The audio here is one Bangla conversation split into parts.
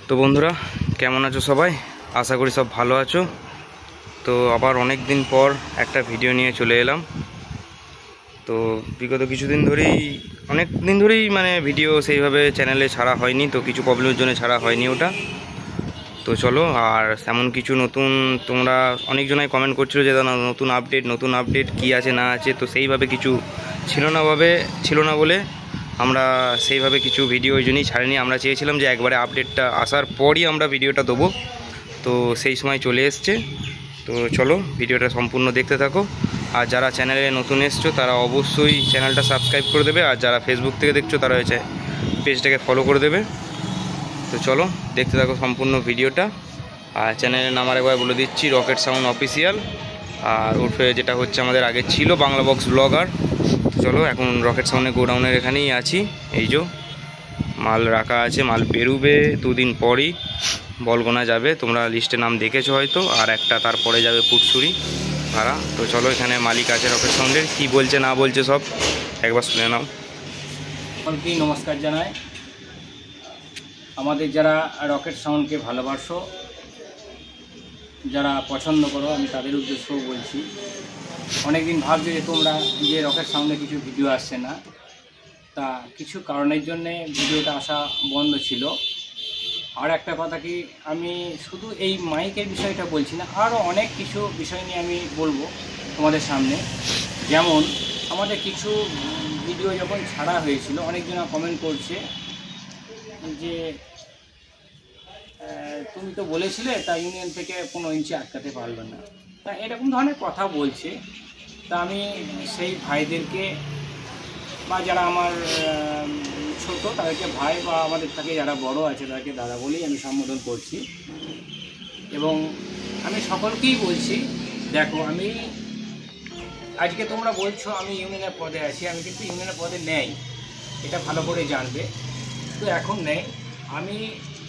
তো বন্ধুরা কেমন আছো সবাই? আশা করি সব ভালো আছো। তো আবার অনেক দিন পর একটা ভিডিও নিয়ে চলে এলাম। তো বিগত কিছুদিন ধরেই অনেক দিন ধরেই মানে ভিডিও সেইভাবে চ্যানেলে ছাড়া হয়নি, তো কিছু প্রবলেমের জন্য ছাড়া হয়নি ওটা। তো চলো, আর এমন কিছু নতুন তোমরা অনেকজনাই কমেন্ট করছিলো যে দাদা নতুন আপডেট কী আছে না আছে, তো সেইভাবে কিছু ছিল না বলে আমরা সেইভাবে কিছু ভিডিও ওই জন্যই ছাড়িনি। আমরা চেয়েছিলাম যে একবারে আপডেটটা আসার পরই আমরা ভিডিওটা দেবো, তো সেই সময় চলে এসছে। তো চলো ভিডিওটা সম্পূর্ণ দেখতে থাকো। আর যারা চ্যানেলে নতুন এসছো তারা অবশ্যই চ্যানেলটা সাবস্ক্রাইব করে দেবে, আর যারা ফেসবুক থেকে দেখছো তারা হচ্ছে পেজটাকে ফলো করে দেবে। তো চলো দেখতে থাকো সম্পূর্ণ ভিডিওটা। আর চ্যানেলের নাম আরেকবার বলে দিচ্ছি, রকেট সাউন্ড অফিসিয়াল। আর ওরফে যেটা হচ্ছে আমাদের আগে ছিল বাংলা বক্স ব্লগার। তো চলো এখন রকেট সাউন্ডের গোডাউনের এখানেই আছি। এই যে মাল রাখা আছে, মাল বেরোবে দুদিন পরই, বলগোনা যাবে, তোমরা লিস্টে নাম দেখেছো হয়তো। আর একটা তারপরে যাবে পুটসুরি ভাড়া। তো চলো এখানে মালিক আছে রকেট সাউন্ডের, কী বলছে না বলছে সব একবার শুনে নাও। সকলকে নমস্কার জানাই। আমাদের যারা রকেট সাউন্ডকে ভালোবাসো, যারা পছন্দ করো, আমি তাদের উদ্দেশ্যেও বলছি। অনেকদিন ভাবছি যে তোমরা যে রকেট সাউন্ডে কিছু ভিডিও আসছে না, তা কিছু কারণের জন্যে ভিডিওটা আসা বন্ধ ছিল। আর একটা কথা কি, আমি শুধু এই মাইকের বিষয়টা বলছি না, আরও অনেক কিছু বিষয় নিয়ে আমি বলবো তোমাদের সামনে। যেমন আমাদের কিছু ভিডিও যখন ছাড়া হয়েছিল, অনেকজন কমেন্ট করছে যে তুমি তো বলেছিলে তা ইউনিয়ন থেকে 15 ইঞ্চি আটকাতে পারলো না, তা এরকম ধরনের কথা বলছে। তা আমি সেই ভাইদেরকে বা যারা আমার ছোট তাদেরকে ভাই, বা আমাদের থেকে যারা বড় আছে তাদেরকে দাদা বলেই আমি সম্বোধন করছি। এবং আমি সকলকেই বলছি, দেখো আমি আজকে তোমরা বলছো আমি ইউনিয়নের পদে আছি, আমি কিন্তু ইউনিয়নের পদে নেই, এটা ভালো করে জানবে। তো এখন নেই, আমি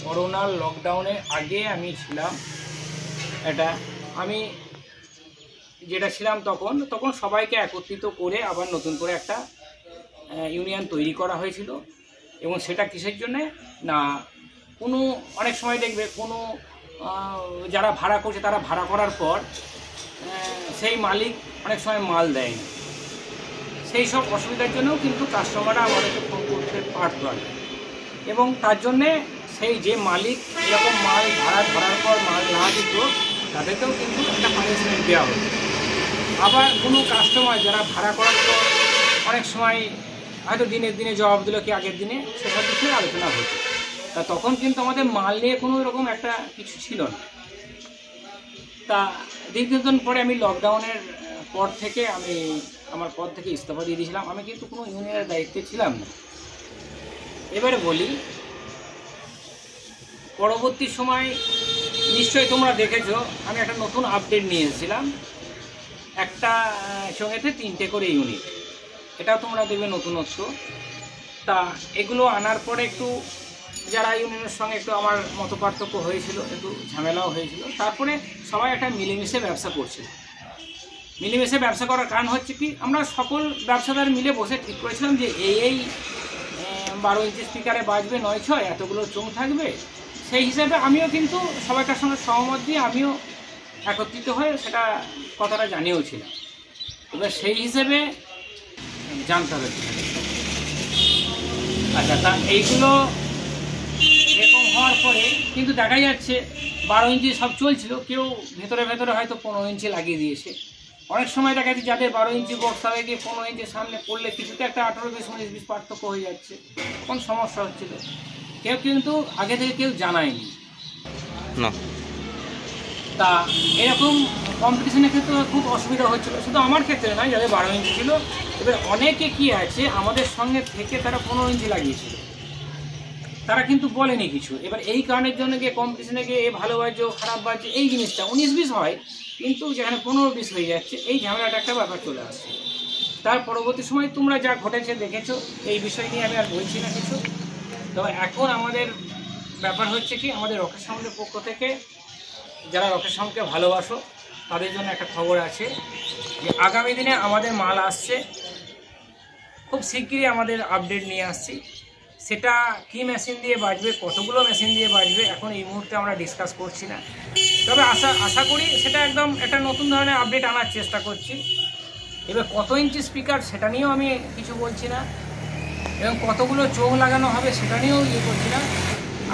করোনার লকডাউনের আগে আমি ছিলাম। আমি যেটা ছিলাম তখন সবাইকে একত্রিত করে আবার নতুন করে একটা ইউনিয়ন তৈরি করা হয়েছিল। এবং সেটা কিসের জন্যে না, অনেক সময় দেখবে যারা ভাড়া করছে তারা ভাড়া করার পর সেই মালিক অনেক সময় মাল দেয়নি। সেই সব অসুবিধার জন্যও কিন্তু কাস্টমাররা আমাদেরকে ফোন করতে পারত আর। এবং তার জন্যে সেই যে মালিক এরকম মাল ভাড়া ধরার পর মাল না দিত, তাদেরকেও কিন্তু একটা পানিশমেন্ট দেওয়া হতো। আবার কোনো কাস্টমার যারা ভাড়া করার পর অনেক সময় হয়তো দিনে জবাব দিল কি আগের দিনে, সেসব বিষয়ে আলোচনা হতো। তা তখন কিন্তু আমাদের মাল নিয়ে কোনো রকম একটা কিছু ছিল না। তা দীর্ঘদিন পরে আমি লকডাউনের পর থেকে আমি আমার পদ থেকে ইস্তফা দিয়ে দিয়েছিলাম। আমি কিন্তু কোনো ইউনিয়নের দায়িত্বে ছিলাম না। এবারে বলি, পরবর্তী সময় নিশ্চয়ই তোমরা দেখেছো আমি একটা নতুন আপডেট নিয়ে এসেছিলাম, একটা সঙ্গেতে 3টে করে ইউনিট, এটাও তোমরা দেখবে নতুনত্ব। তা এগুলো আনার পরে একটু যারা ইউনিয়নের সঙ্গে একটু আমার মতপার্থক্য হয়েছিল, একটু ঝামেলাও হয়েছিল। তারপরে সবাই একটা মিলেমিশে ব্যবসা করছিল। মিলেমিশে ব্যবসা করার কারণ হচ্ছে কি, আমরা সকল ব্যবসাদার মিলে বসে ঠিক করেছিলাম যে এই 12 ইঞ্চি স্পিকারে বাজবে 9/6, এতগুলো চোঙ থাকবে। সেই হিসাবে আমিও কিন্তু সবাইকার সঙ্গে সহমত দিয়ে আমিও একত্রিত হয়ে সেটা কথাটা জানিয়েও ছিলাম। এবার সেই হিসেবে জানতে হবে। আচ্ছা, তা এইগুলো এরকম হওয়ার পরে কিন্তু দেখা যাচ্ছে 12 ইঞ্চি সব চলছিল, কেউ ভেতরে হয়তো 15 ইঞ্চি লাগিয়ে দিয়েছে। অনেক সময় দেখা যাচ্ছে যাদের 12 ইঞ্চি বক্স তাদের গিয়ে 15 ইঞ্চির সামনে পড়লে কিছুতে একটা 18-20 পার্থক্য হয়ে যাচ্ছে, তখন সমস্যা হচ্ছিল। কেউ কিন্তু আগে থেকে কেউ জানায়নি না। তা এরকম কম্পিটিশনের ক্ষেত্রে খুব অসুবিধা হচ্ছিল, শুধু আমার ক্ষেত্রে নয়, যাদের 12 ইঞ্চি ছিল। এবার অনেকে কি আছে আমাদের সঙ্গে থেকে তারা 15 ইঞ্চি লাগিয়েছিল, তারা কিন্তু বলেনি কিছু। এবার এই কারণের জন্য গিয়ে কম্পিটিশনে গিয়ে এ ভালো বাজছে ও খারাপ বাজছে, এই জিনিসটা 19-20 হয়, কিন্তু যেখানে 15-20 হয়ে যাচ্ছে, এই ঝামেলাটা একটা ব্যাপার চলে আসছে। তার পরবর্তী সময় তোমরা যা ঘটেছে দেখেছো, এই বিষয় নিয়ে আমি আর বলছি না কিছু। তবে এখন আমাদের ব্যাপার হচ্ছে কি, আমাদের রকেট সাউন্ডের পক্ষ থেকে যারা রকেট সাউন্ডকে ভালোবাসো তাদের জন্য একটা খবর আছে যে আগামী দিনে আমাদের মাল আসছে, খুব শিগগিরই আমাদের আপডেট নিয়ে আসছি। সেটা কি মেশিন দিয়ে বাজবে, কতগুলো মেশিন দিয়ে বাজবে, এখন এই মুহূর্তে আমরা ডিসকাস করছি না। তবে আশা করি সেটা একদম একটা নতুন ধরনের আপডেট আনার চেষ্টা করছি। এবার কত ইঞ্চি স্পিকার সেটা নিয়েও আমি কিছু বলছি না, এবং কতগুলো চোখ লাগানো হবে সেটা নিয়েও করছি না।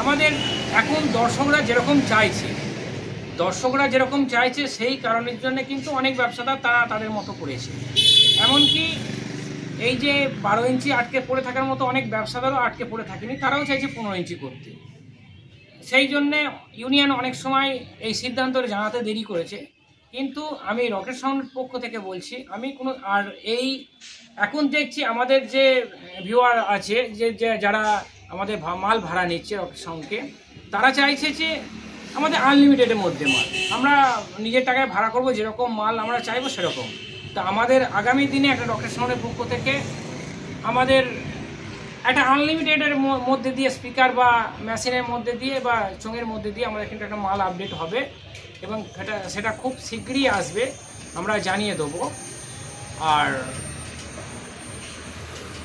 আমাদের এখন দর্শকরা যেরকম চাইছে সেই কারণের জন্য কিন্তু অনেক ব্যবসাদার তারা তাদের মতো করেছে। এমনকি এই যে 12 ইঞ্চি আটকে পড়ে থাকার মতো অনেক ব্যবসাদারও আটকে পড়ে থাকেনি, তারাও চাইছে 15 ইঞ্চি করতে। সেই জন্যে ইউনিয়ন অনেক সময় এই সিদ্ধান্ত জানাতে দেরি করেছে। কিন্তু আমি রকেট সাউন্ডের পক্ষ থেকে বলছি, এই এখন দেখছি আমাদের যে ভিউয়ার আছে, যে যারা আমাদের মাল ভাড়া নিচ্ছে রকেট সাউন্ডকে, তারা চাইছে যে আমাদের আনলিমিটেডের মধ্যে মাল, আমরা নিজের টাকায় ভাড়া করব, যেরকম মাল আমরা চাইবো সেরকম। তা আমাদের আগামী দিনে একটা রকেট সাউন্ডের পক্ষ থেকে আমাদের একটা আনলিমিটেডের মধ্যে দিয়ে স্পিকার বা মেশিনের মধ্যে দিয়ে বা চোঙের মধ্যে দিয়ে আমাদের কিন্তু একটা মাল আপডেট হবে, এবং সেটা খুব শীঘ্রই আসবে, আমরা জানিয়ে দেবো।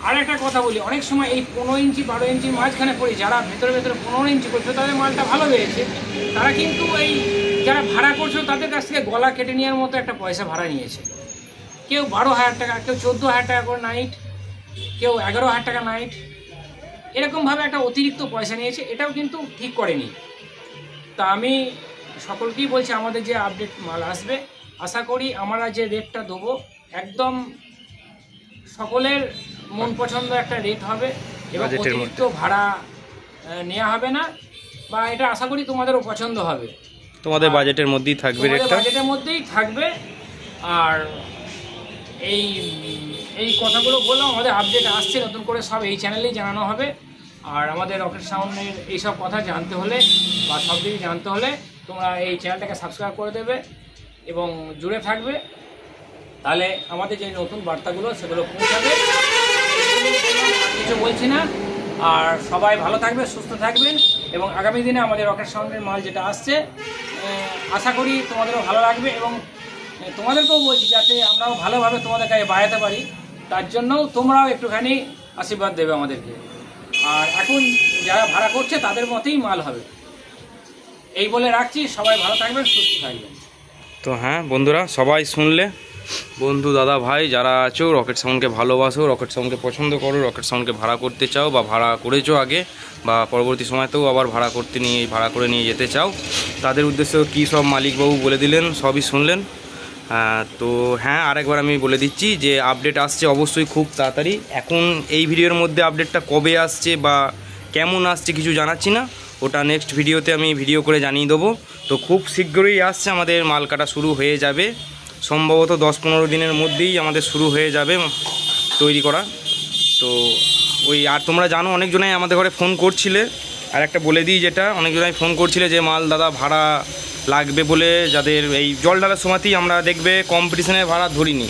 আর একটা কথা বলি, অনেক সময় এই 15 ইঞ্চি 12 ইঞ্চির মাঝখানে পড়ে যারা ভেতরে 15 ইঞ্চি করছে তাদের মালটা ভালো বেড়েছে, তারা কিন্তু এই যারা ভাড়া করছিল তাদের কাছ থেকে গলা কেটে নেওয়ার মতো একটা পয়সা ভাড়া নিয়েছে। কেউ 12,000 টাকা, কেউ 14,000 টাকা করে নাইট, কেউ 11,000 টাকা নাইট, এরকমভাবে একটা অতিরিক্ত পয়সা নিয়েছে। এটাও কিন্তু ঠিক করেনি। তা আমি সকলকেই বলছি, আমাদের যে আপডেট মাল আসবে, আশা করি আমরা যে রেটটা দেবো একদম সকলের মন পছন্দ একটা রেট হবে, এবং অতিরিক্ত ভাড়া নেওয়া হবে না, বা এটা আশা করি তোমাদেরও পছন্দ হবে। তোমাদের বাজেটের মধ্যেই থাকবে, বাজেটের মধ্যেই থাকবে। আর এই কথাগুলো বললাম, আমাদের আপডেট আসছে নতুন করে, সব এই চ্যানেলেই জানানো হবে। আর আমাদের রকেট সাউন্ডের এইসব কথা জানতে হলে বা সব কিছু জানতে হলে তোমরা এই চ্যানেলটাকে সাবস্ক্রাইব করে দেবে এবং জুড়ে থাকবে, তাহলে আমাদের যে নতুন বার্তাগুলো সেগুলো পৌঁছাবে। কিছু বলছি না। আর সবাই ভালো থাকবে, সুস্থ থাকবেন, এবং আগামী দিনে আমাদের রকেট সাউন্ডের মাল যেটা আসছে আশা করি তোমাদেরও ভালো লাগবে, এবং তোমাদেরকেও বলছি যাতে আমরাও ভালোভাবে তোমাদের কাছে বাড়াতে পারি, তার জন্যও তোমরাও একটুখানি আশীর্বাদ দেবে আমাদেরকে। আর এখন যারা ভাড়া করছে তাদের মতেই মাল হবে, এই বলে রাখছি। সবাই ভালো থাকবেন, সুস্থ থাকবেন। তো হ্যাঁ বন্ধুরা, সবাই শুনলে, বন্ধু দাদা ভাই যারা আছো, রকেট সাউন্ডকে ভালোবাসো, রকেট সাউন্ডকে পছন্দ করো, রকেট সাউন্ডকে ভাড়া করতে চাও বা ভাড়া করেছো আগে, বা পরবর্তী সময়তেও আবার ভাড়া করে নিয়ে যেতে চাও, তাদের উদ্দেশ্যে কী সব মালিকবাবু বলে দিলেন সবই শুনলেন। তো হ্যাঁ, আরেকবার আমি বলে দিচ্ছি যে আপডেট আসছে অবশ্যই খুব তাড়াতাড়ি। এখন এই ভিডিওর মধ্যে আপডেটটা কবে আসছে বা কেমন আসছে কিছু জানাচ্ছি না, ওটা নেক্সট ভিডিওতে আমি ভিডিও করে জানিয়ে দেবো। তো খুব শীঘ্রই আসছে, আমাদের মাল কাটা শুরু হয়ে যাবে, সম্ভবত 10-15 দিনের মধ্যেই আমাদের শুরু হয়ে যাবে তৈরি করা। তো আর তোমরা জানো, অনেকজনাই আমাদের ঘরে ফোন করছিলে, আর একটা বলে দিই, যেটা অনেকজনাই ফোন করছিলে যে মাল দাদা ভাড়া লাগবে বলে, যাদের এই জল ঢালার সময়তেই আমরা দেখবে কম্পিটিশনের ভাড়া ধরিনি।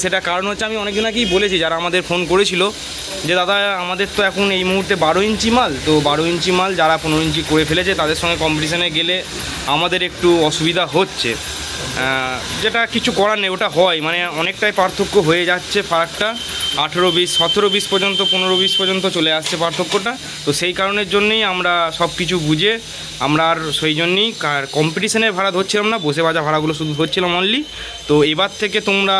সেটা কারণ হচ্ছে, আমি অনেকজনাকেই বলেছি যারা আমাদের ফোন করেছিল যে দাদা আমাদের তো এখন এই মুহূর্তে 12 ইঞ্চি মাল, তো 12 ইঞ্চি মাল যারা 15 ইঞ্চি করে ফেলেছে তাদের সঙ্গে কম্পিটিশনে গেলে আমাদের একটু অসুবিধা হচ্ছে, যেটা কিছু করার নেই, ওটা হয়, মানে অনেকটাই পার্থক্য হয়ে যাচ্ছে, ফারাকটা 18-20, 17-20 পর্যন্ত, 15-20 পর্যন্ত চলে আসছে পার্থক্যটা। তো সেই কারণের জন্যই আমরা সব কিছু বুঝে আমরা আর সেই জন্যই কম্পিটিশনের ভাড়া ধরছিলাম না, বসে বাজা ভাড়াগুলো শুধু ধরছিলাম অনলি। তো এবার থেকে তোমরা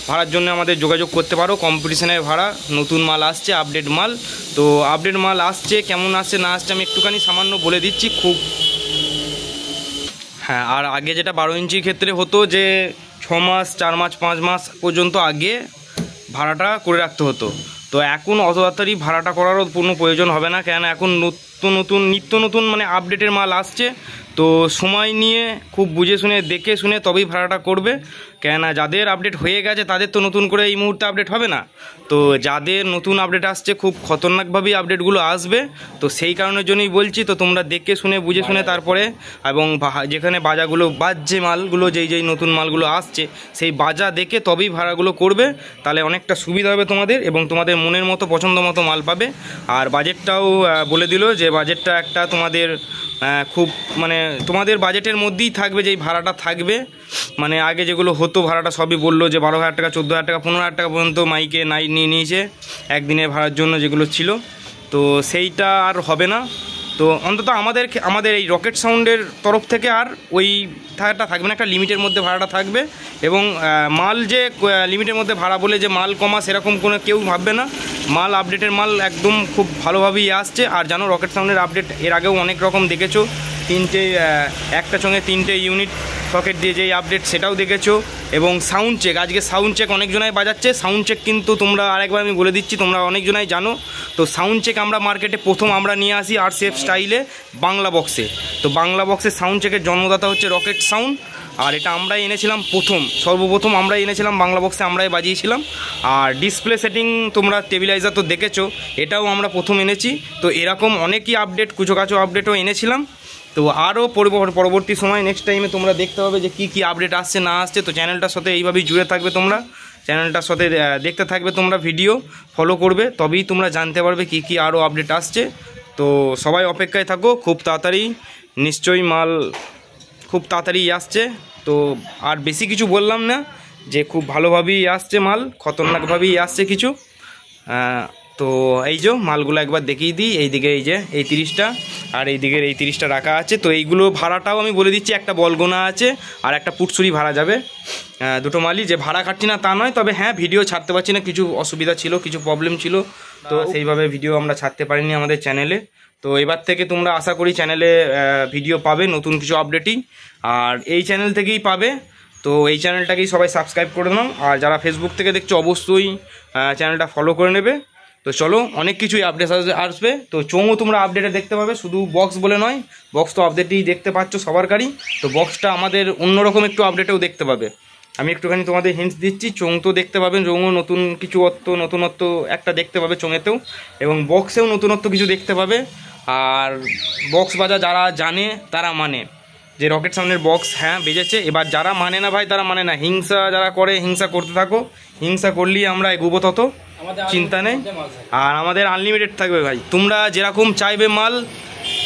ভাড়ার জন্য আমাদের যোগাযোগ করতে পারো। কম্পিটিশনের ভাড়া, নতুন মাল আসছে, আপডেট মাল। তো আপডেট মাল আসছে, কেমন আসছে না আসছে আমি একটুখানি সামান্য বলে দিচ্ছি খুব। হ্যাঁ, আর আগে যেটা 12 ইঞ্চির ক্ষেত্রে হতো যে 6 মাস 4 মাস 5 মাস পর্যন্ত আগে ভাড়াটা করে রাখতে হতো। তো এখন অত তাড়াতাড়ি ভাড়াটা করারও কোনো প্রয়োজন হবে না, কেন এখন নিত্য নতুন মানে আপডেটের মাল আসছে। তো সময় নিয়ে খুব বুঝে শুনে দেখে শুনে তবেই ভাড়াটা করবে, কেননা যাদের আপডেট হয়ে গেছে তাদের তো নতুন করে এই মুহূর্তে আপডেট হবে না। তো যাদের নতুন আপডেট আসছে খুব খতরনাকভাবেই আপডেটগুলো আসবে, তো সেই কারণের জন্যই বলছি। তো তোমরা দেখে শুনে বুঝে শুনে তারপরে, এবং যেখানে বাজাগুলো বাজছে মালগুলো, যেই নতুন মালগুলো আসছে সেই বাজা দেখে তবেই ভাড়াগুলো করবে, তাহলে অনেকটা সুবিধা হবে তোমাদের, এবং তোমাদের মনের মতো পছন্দ মতো মাল পাবে। আর বাজেটটাও বলে দিল যে বাজেটটা একটা তোমাদের খুব মানে তোমাদের বাজেটের মধ্যেই থাকবে, যেই ভাড়াটা থাকবে, মানে আগে যেগুলো হতো হতো ভাড়াটা সবই বললো যে 12,000 টাকা, 14,000 টাকা, 15,000 টাকা পর্যন্ত মাইকে নিয়ে নিয়েছে একদিনের ভাড়ার জন্য যেগুলো ছিল। তো সেইটা আর হবে না। তো অন্তত আমাদের এই রকেট সাউন্ডের তরফ থেকে আর ওই ভাড়াটা থাকবে না, একটা লিমিটের মধ্যে ভাড়াটা থাকবে। এবং মাল যে লিমিটের মধ্যে ভাড়া বলে যে মাল কমা সেরকম কোনো কেউ ভাববে না। মাল আপডেটের মাল একদম খুব ভালোভাবেই আসছে। আর জানো রকেট সাউন্ডের আপডেট এর আগেও অনেক রকম দেখেছো, একটা সঙ্গে 3টে ইউনিট সকেট দিয়ে যেই আপডেট সেটাও দেখেছো। এবং সাউন্ড চেক, আজকে সাউন্ড চেক অনেকজনাই বাজাচ্ছে। সাউন্ড চেক কিন্তু তোমরা আরেকবার আমি বলে দিচ্ছি, তোমরা অনেকজনাই জানো। তো সাউন্ড চেক আমরা মার্কেটে প্রথম আমরা নিয়ে আসি RCF স্টাইলে বাংলা বক্সে। তো বাংলা বক্সে সাউন্ড চেকের জন্মদাতা হচ্ছে রকেট সাউন্ড। আর এটা আমরাই এনেছিলাম সর্বপ্রথম আমরাই এনেছিলাম বাংলা বক্সে, আমরাই বাজিয়েছিলাম। আর ডিসপ্লে সেটিং তোমরা টেবিলাইজার তো দেখেছো, এটাও আমরা প্রথম এনেছি। তো এরকম অনেকই আপডেট, কুচোকাচো আপডেটও এনেছিলাম। তো আরও পরবর্তী সময় নেক্সট টাইমে তোমরা দেখতে হবে যে কী আপডেট আসছে না আসছে। তো চ্যানেলটার সাথে এইভাবেই জুড়ে থাকবে তোমরা, চ্যানেলটার সাথে দেখতে থাকবে তোমরা, ভিডিও ফলো করবে, তবেই তোমরা জানতে পারবে কী আরও আপডেট আসছে। তো সবাই অপেক্ষায় থাকো, খুব তাড়াতাড়ি নিশ্চয়ই মাল খুব তাড়াতাড়ি আসছে। তো আর বেশি কিছু বললাম না, যে খুব ভালোভাবেই আসছে মাল, খতরনাকভাবেই আসছে কিছু। তো এই যে মালগুলো একবার দেখিয়ে দিই। এইদিকে এই যে এই 30টা আর এইদিকের এই 30টা রাখা আছে। তো এইগুলো ভাড়াটাও আমি বলে দিচ্ছি, একটা বলগোনা আছে আর একটা পুটসুরি ভাড়া যাবে। দুটো মালই, যে ভাড়া কাটছি না তা নয়, তবে হ্যাঁ ভিডিও ছাড়তে পারছি না, কিছু অসুবিধা ছিল, কিছু প্রবলেম ছিল। তো সেইভাবে ভিডিও আমরা ছাড়তে পারিনি আমাদের চ্যানেলে। তো এবার থেকে তোমরা আশা করি চ্যানেলে ভিডিও পাবে, নতুন কিছু আপডেটই আর এই চ্যানেল থেকেই পাবে। তো এই চ্যানেলটাকেই সবাই সাবস্ক্রাইব করে নাও। আর যারা ফেসবুক থেকে দেখছো অবশ্যই চ্যানেলটা ফলো করে নেবে। তো চলো, অনেক কিছুই আপডেট আসবে। তো চোঙও তোমরা আপডেটে দেখতে পাবে, শুধু বক্স বলে নয়, বক্স তো আপডেটেই দেখতে পাচ্ছ সবার গাড়ি। তো বক্সটা আমাদের অন্যরকম একটু আপডেটেও দেখতে পাবে। আমি একটুখানি তোমাদের হিন্টস দিচ্ছি, চোঙ তো দেখতে পাবেন, চোঙও নতুন কিছু নতুনত্ব একটা দেখতে পাবে চোঙেতেও, এবং বক্সেও নতুনত্ব কিছু দেখতে পাবে। আর বক্স বাজা যারা জানে তারা মানে যে রকেট সাউন্ডের বক্স হ্যাঁ বেজেছে। এবার যারা মানে না ভাই, তারা মানে না, হিংসা যারা করে হিংসা করতে থাকো, হিংসা করলেই আমরা এগোবো তত, চিন্তা নেই। আর আমাদের আনলিমিটেড থাকবে ভাই, তোমরা যেরকম চাইবে মাল,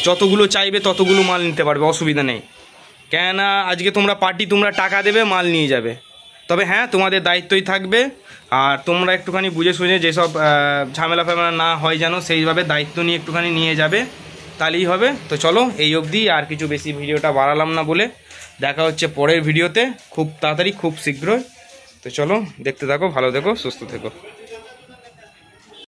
যতগুলো চাইবে ততগুলো মাল নিতে পারবে, অসুবিধা নেই। কেননা আজকে তোমরা পার্টি, তোমরা টাকা দেবে, মাল নিয়ে যাবে। তবে হ্যাঁ তোমাদের দায়িত্বই থাকবে, আর তোমরা একটুখানি বুঝে শুনে যেসব ঝামেলা ফামেলা না হয় যেন, সেইভাবে দায়িত্ব নিয়ে একটুখানি নিয়ে যাবে, তাহলেই হবে। তো চলো এই অবধি, আর কিছু বেশি ভিডিওটা বাড়ালাম না বলে। দেখা হচ্ছে পরের ভিডিওতে খুব তাড়াতাড়ি, খুব শীঘ্রই। তো চলো দেখতে থাকো, ভালো থেকো, সুস্থ থেকো।